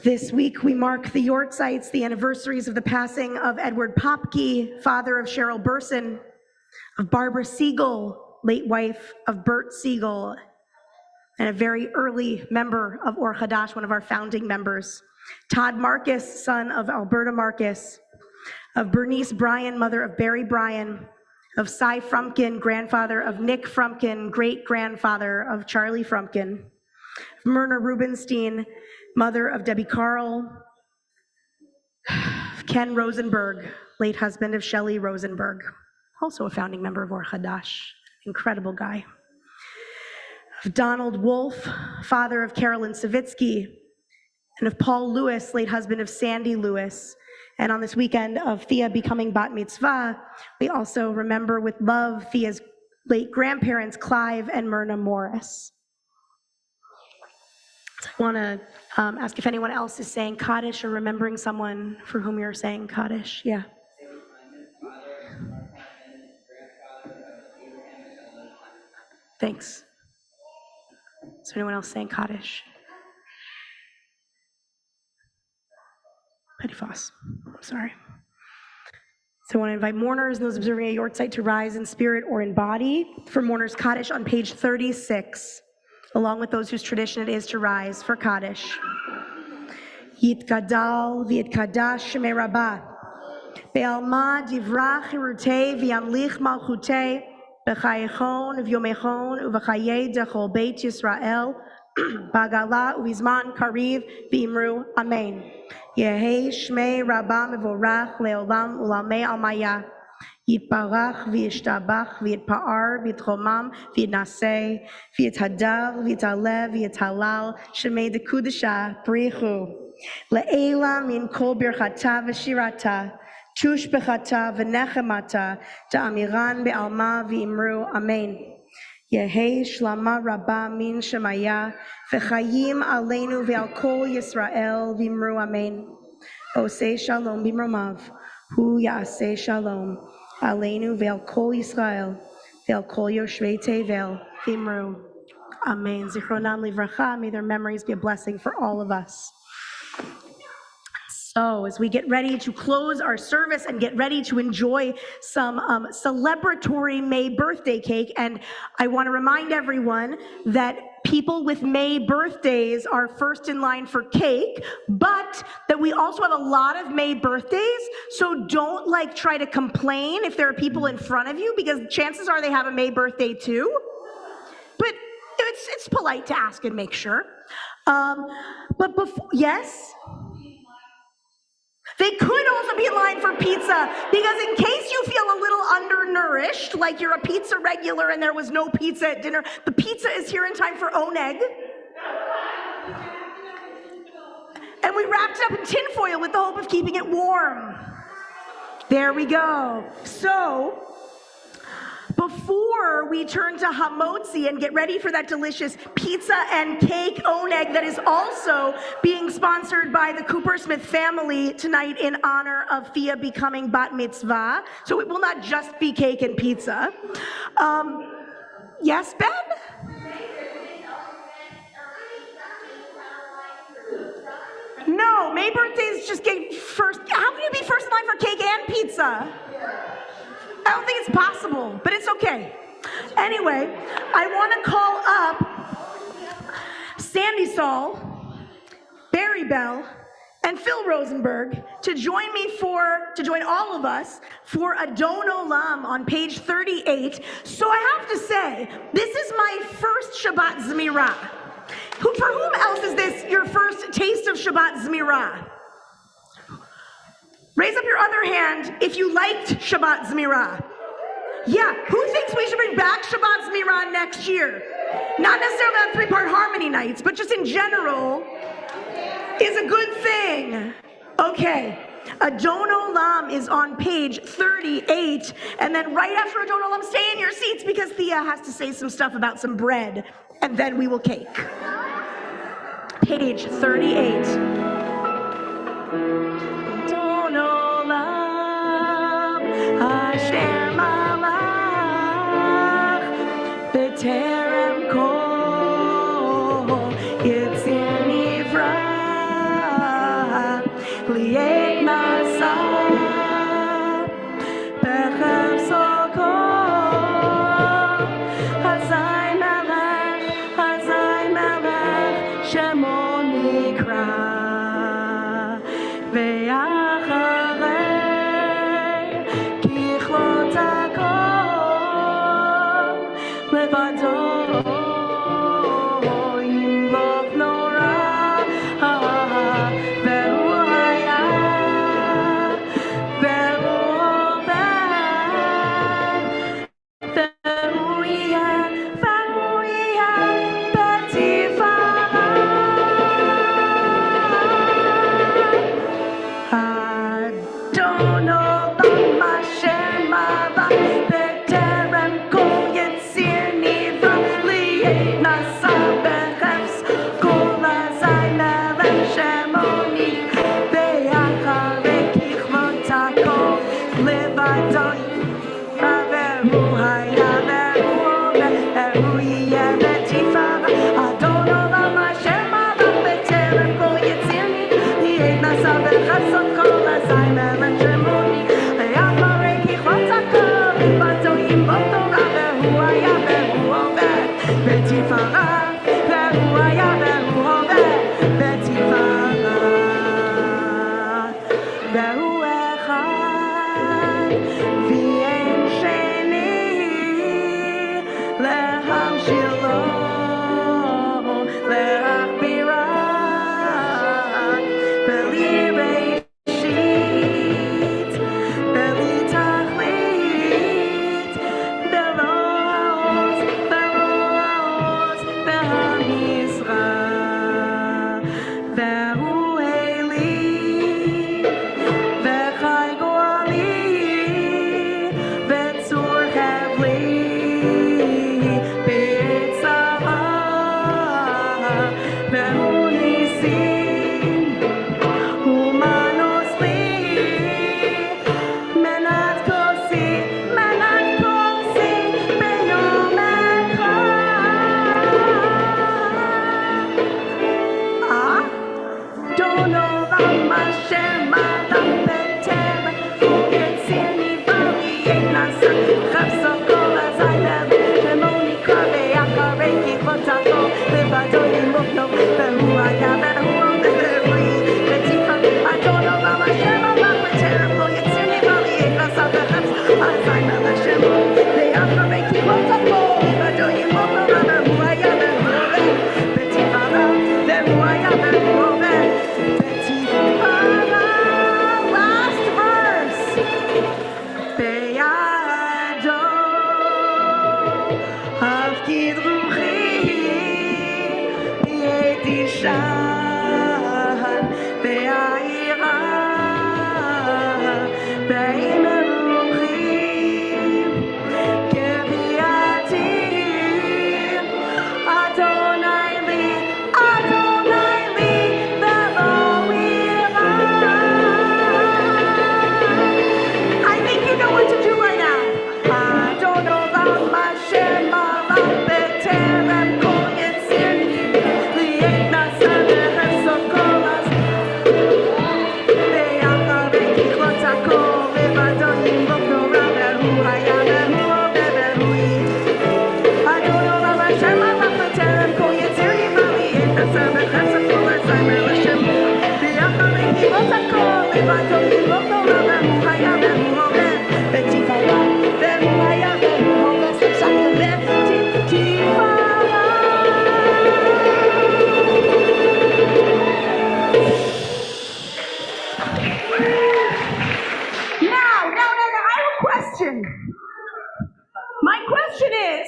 Speaker 1: This week we mark the Yortzites, the anniversaries of the passing of Edward Popke, father of Cheryl Burson, of Barbara Siegel, late wife of Bert Siegel, and a very early member of Or Hadash, one of our founding members. Todd Marcus, son of Alberta Marcus, of Bernice Bryan, mother of Barry Bryan, of Cy Frumkin, grandfather of Nick Frumkin, great-grandfather of Charlie Frumkin, Myrna Rubenstein, mother of Debbie Carl, Ken Rosenberg, late husband of Shelley Rosenberg, also a founding member of Or Hadash, incredible guy, of Donald Wolfe, father of Carolyn Savitsky, and of Paul Lewis, late husband of Sandy Lewis. And on this weekend of Thea becoming bat mitzvah, we also remember with love Thea's late grandparents, Clive and Myrna Morris. So I want to ask if anyone else is saying Kaddish or remembering someone for whom you're saying Kaddish. Yeah. Thanks. Is there anyone else saying Kaddish? Petty Foss. I'm sorry. So I want to invite mourners and those observing a Yortzeit to rise in spirit or in body for Mourner's Kaddish on page 36, along with those whose tradition it is to rise for Kaddish. Yitgadal v'yitkadash shemei Rabbah, be'alma divrach hirutei v'yamlich malchutei, b'chayechon v'yomechon u'v'chayei dechol beit Yisrael, b'agala u'vizman kariv v'imru amen. Yehei shmei Rabbah mevorach leolam ulamei almaya. Yitbarach v'yishtabach v'yitpa'ar v'yitchomam v'yitnaseh v'yithadar v'yitalev v'yithalal shemei dekudesha brichu. Le'ela min kol birchata v'shirata tush bechata v'nechemata da'amiran be'alma v'imru amen. Yehei shlama Rabbah min shemaya v'chayim aleinu ve'al kol Yisrael v'imru amen. Osei shalom b'mromav hu ya'aseh shalom aleinu ve'al kol Yisrael ve'al kol yoshvei tevel v'imru amen. Zichronam livracha, may their memories be a blessing for all of us. So as we get ready to close our service and get ready to enjoy some celebratory May birthday cake, and I want to remind everyone that people with May birthdays are first in line for cake, but that we also have a lot of May birthdays, so don't try to complain if there are people in front of you, because chances are they have a May birthday too. But it's polite to ask and make sure. But before, yes? They could also be in line for pizza, because in case you feel a little undernourished, like you're a pizza regular and there was no pizza at dinner, the pizza is here in time for oneg. And we wrapped it up in tinfoil with the hope of keeping it warm. There we go. So, before we turn to hamotzi and get ready for that delicious pizza and cake oneg that is also being sponsored by the Kupersmith family tonight in honor of Thea becoming bat mitzvah, so it will not just be cake and pizza. Yes, Ben? No, May birthdays just get first. How can you be first in line for cake and pizza? I don't think it's possible, but it's okay. Anyway, I want to call up Sandy Saull, Barry Bell, and Phil Rosenberg to join all of us for Adon Olam on page 38. So I have to say, this is my first Shabbat Zemirah. For whom else is this your first taste of Shabbat Zemirah? Raise up your other hand if you liked Shabbat Zemirah. Yeah, who thinks we should bring back Shabbat Zemirah next year? Not necessarily on three-part harmony nights, but just in general is a good thing. Okay, Adon Olam is on page 38, and then right after Adon Olam, stay in your seats because Thea has to say some stuff about some bread, and then we will cake. Page 38. Adon Olam, Asher Malach, B'terem Kol, Yitzir Nivra, Li'et Masa, B'chav Sokol, Hazai Malach, Shemo Nikra, question. My question is,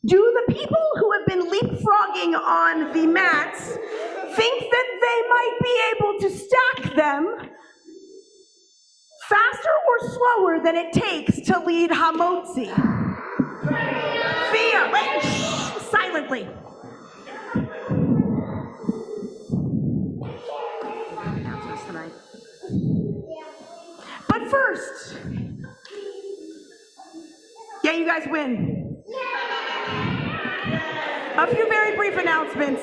Speaker 1: do the people who have been leapfrogging on the mats think that they might be able to stack them faster or slower than it takes to lead Hamotzi? Thea, wait, shh, silently. But first, yeah, you guys win. A few very brief announcements.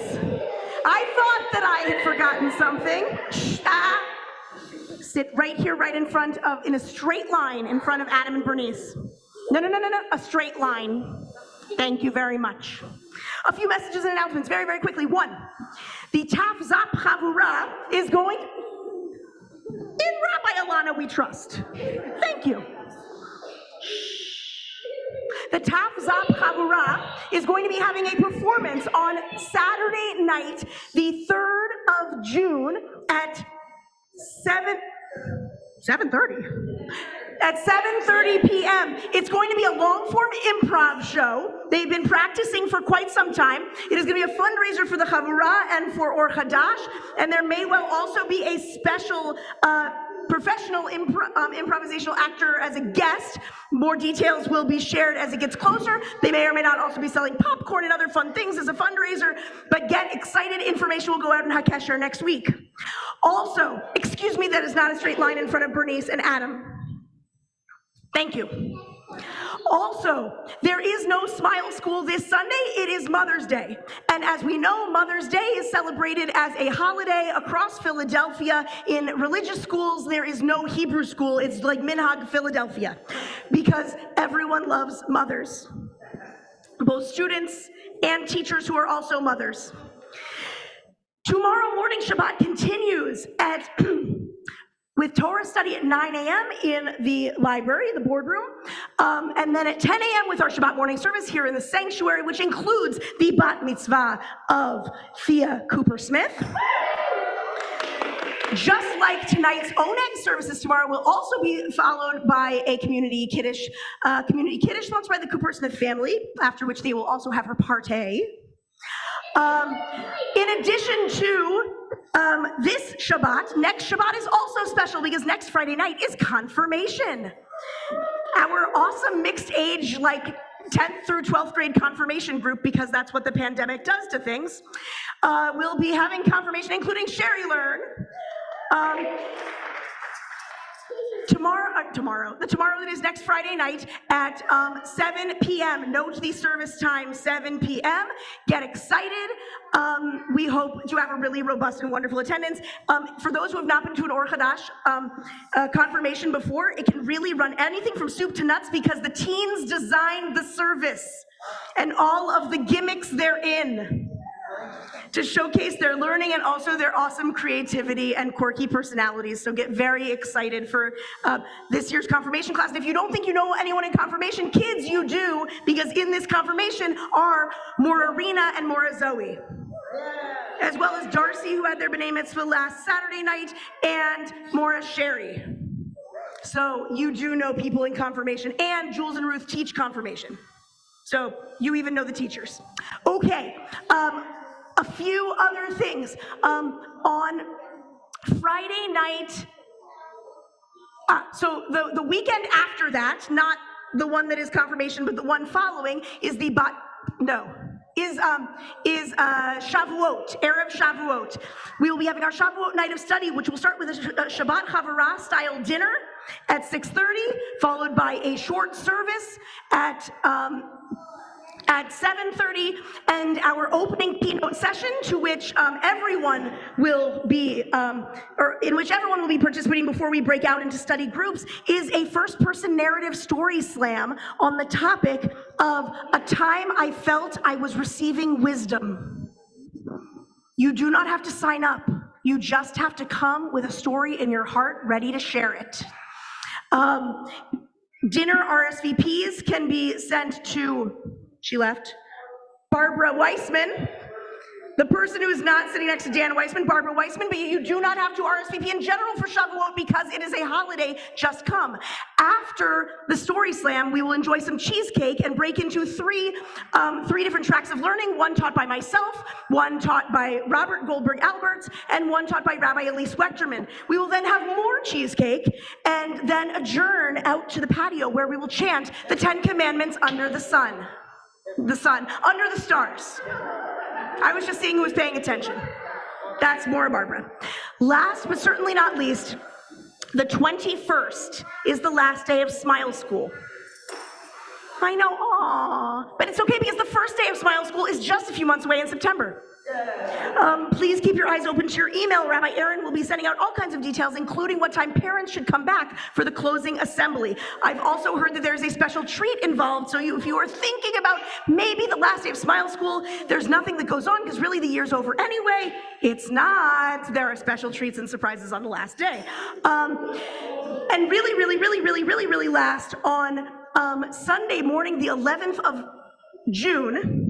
Speaker 1: I thought that I had forgotten something. Sit right here, right in front of, in a straight line in front of Adam and Bernice. No, a straight line. Thank you very much. A few messages and announcements, very, very quickly. One, the Taf Zap Chavura is going, in Rabbi Alanna we trust. Thank you. The Taf Zap Chavura is going to be having a performance on Saturday night, the 3rd of June at 7:30. At 7:30 p.m. It's going to be a long-form improv show. They've been practicing for quite some time. It is going to be a fundraiser for the Chavura and for Or Hadash, and there may well also be a special professional improvisational actor as a guest. More details will be shared as it gets closer. They may or may not also be selling popcorn and other fun things as a fundraiser, but get excited. Information will go out in HaKesher next week. Also, excuse me, that is not a straight line in front of Bernice and Adam. Thank you. Also, there is no Smile School this Sunday. It is Mother's Day. And as we know, Mother's Day is celebrated as a holiday across Philadelphia. In religious schools, there is no Hebrew school. It's like Minhag Philadelphia, because everyone loves mothers, both students and teachers who are also mothers. Tomorrow morning Shabbat continues with Torah study at 9 a.m. in the library, the boardroom, and then at 10 a.m. with our Shabbat morning service here in the sanctuary, which includes the bat mitzvah of Thea Kupersmith. Just like tonight's Oneg services tomorrow will also be followed by a community kiddush sponsored by the Kupersmith family, after which they will also have her party. In addition to this Shabbat, next Shabbat is also special because next Friday night is confirmation. Our awesome mixed age, like 10th through 12th grade confirmation group, because that's what the pandemic does to things, will be having confirmation, including Sherry Learn. Tomorrow that is next Friday night at 7 p.m. Note the service time, 7 p.m. Get excited. We hope to have a really robust and wonderful attendance. For those who have not been to an Or Hadash confirmation before, it can really run anything from soup to nuts because the teens designed the service and all of the gimmicks therein to showcase their learning and also their awesome creativity and quirky personalities. So get very excited for this year's confirmation class. And if you don't think you know anyone in confirmation, kids, you do, because in this confirmation are Mora Rena and Mora Zoe, as well as Darcy, who had their B'nai Mitzvah last Saturday night, and Mora Sherry. So you do know people in confirmation, and Jules and Ruth teach confirmation. So you even know the teachers. Okay. A few other things. On Friday night, so the weekend after that, not the one that is confirmation, but the one following is Shavuot, Erev Shavuot. We will be having our Shavuot night of study, which will start with a Shabbat Chavurah style dinner at 6:30, followed by a short service at 7:30, and our opening keynote session, to which everyone will be, in which everyone will be participating before we break out into study groups, is a first-person narrative story slam on the topic of a time I felt I was receiving wisdom. You do not have to sign up. You just have to come with a story in your heart ready to share it. Dinner RSVPs can be sent to, she left, Barbara Weissman, The person who is not sitting next to Dan Weissman, Barbara Weissman, but you do not have to RSVP in general for Shavuot because it is a holiday. Just come. After the Story Slam, we will enjoy some cheesecake and break into three different tracks of learning, one taught by myself, one taught by Robert Goldberg Alberts, and one taught by Rabbi Elise Wechterman. We will then have more cheesecake and then adjourn out to the patio where we will chant the 10 Commandments under the sun. Under the stars. I was just seeing who was paying attention. That's more Barbara. Last but certainly not least, the 21st is the last day of Smile School. I know, aww. But it's okay because the first day of Smile School is just a few months away in September. Please keep your eyes open to your email. Rabbi Aaron will be sending out all kinds of details, including what time parents should come back for the closing assembly. I've also heard that there's a special treat involved, so if you are thinking about maybe the last day of Smile School, there's nothing that goes on because really the year's over anyway. It's not. There are special treats and surprises on the last day. And really last, on Sunday morning, the 11th of June,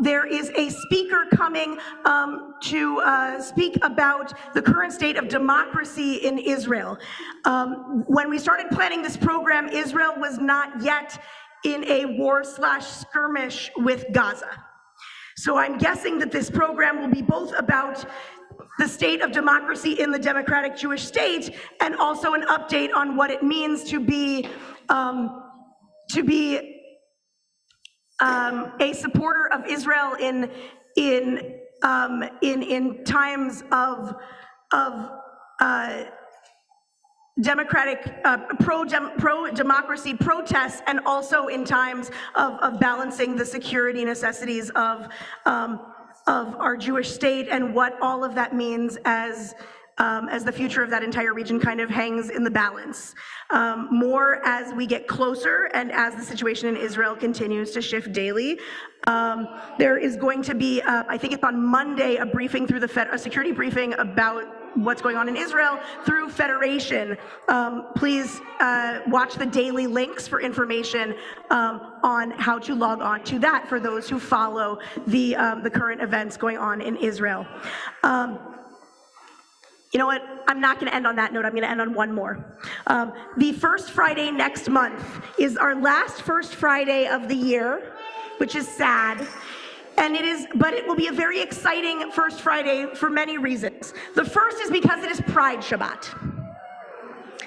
Speaker 1: there is a speaker coming to speak about the current state of democracy in Israel. When we started planning this program, Israel was not yet in a war/skirmish with Gaza. So I'm guessing that this program will be both about the state of democracy in the democratic Jewish state and also an update on what it means to be a supporter of Israel in times of democratic pro-democracy protests, and also in times of balancing the security necessities of our Jewish state and what all of that means as the future of that entire region kind of hangs in the balance. More as we get closer and as the situation in Israel continues to shift daily. There is going to be, I think it's on Monday, a briefing through a security briefing about what's going on in Israel through Federation. Please watch the daily links for information on how to log on to that for those who follow the current events going on in Israel. You know what? I'm not going to end on that note. I'm going to end on one more. The first Friday next month is our last first Friday of the year, which is sad. But it will be a very exciting first Friday for many reasons. The first is because it is Pride Shabbat.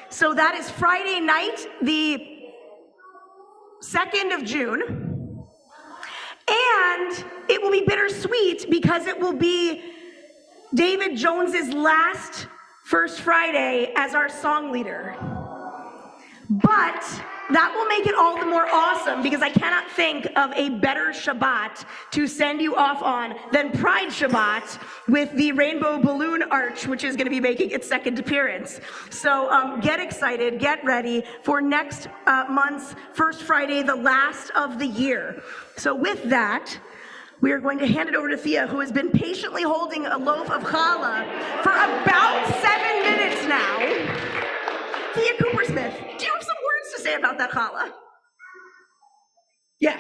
Speaker 1: So that is Friday night, the 2nd of June. And it will be bittersweet because it will be David Jones's last First Friday as our song leader. But that will make it all the more awesome because I cannot think of a better Shabbat to send you off on than Pride Shabbat with the Rainbow Balloon Arch, which is going to be making its second appearance. So get excited, get ready for next month's First Friday, the last of the year. So with that, we are going to hand it over to Thea, who has been patiently holding a loaf of challah for about 7 minutes now. Thea Kupersmith, do you have some words to say about that challah? Yeah.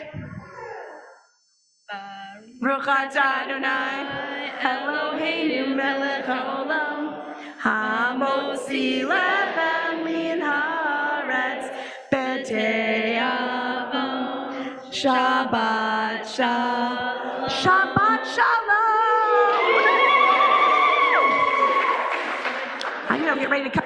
Speaker 1: Baruch atah Adonai Eloheinu melech haolam hamotzi lechem min haaretz b'tei avon Shabbat shalom. Shabbat shalom. I'm gonna get ready to cut.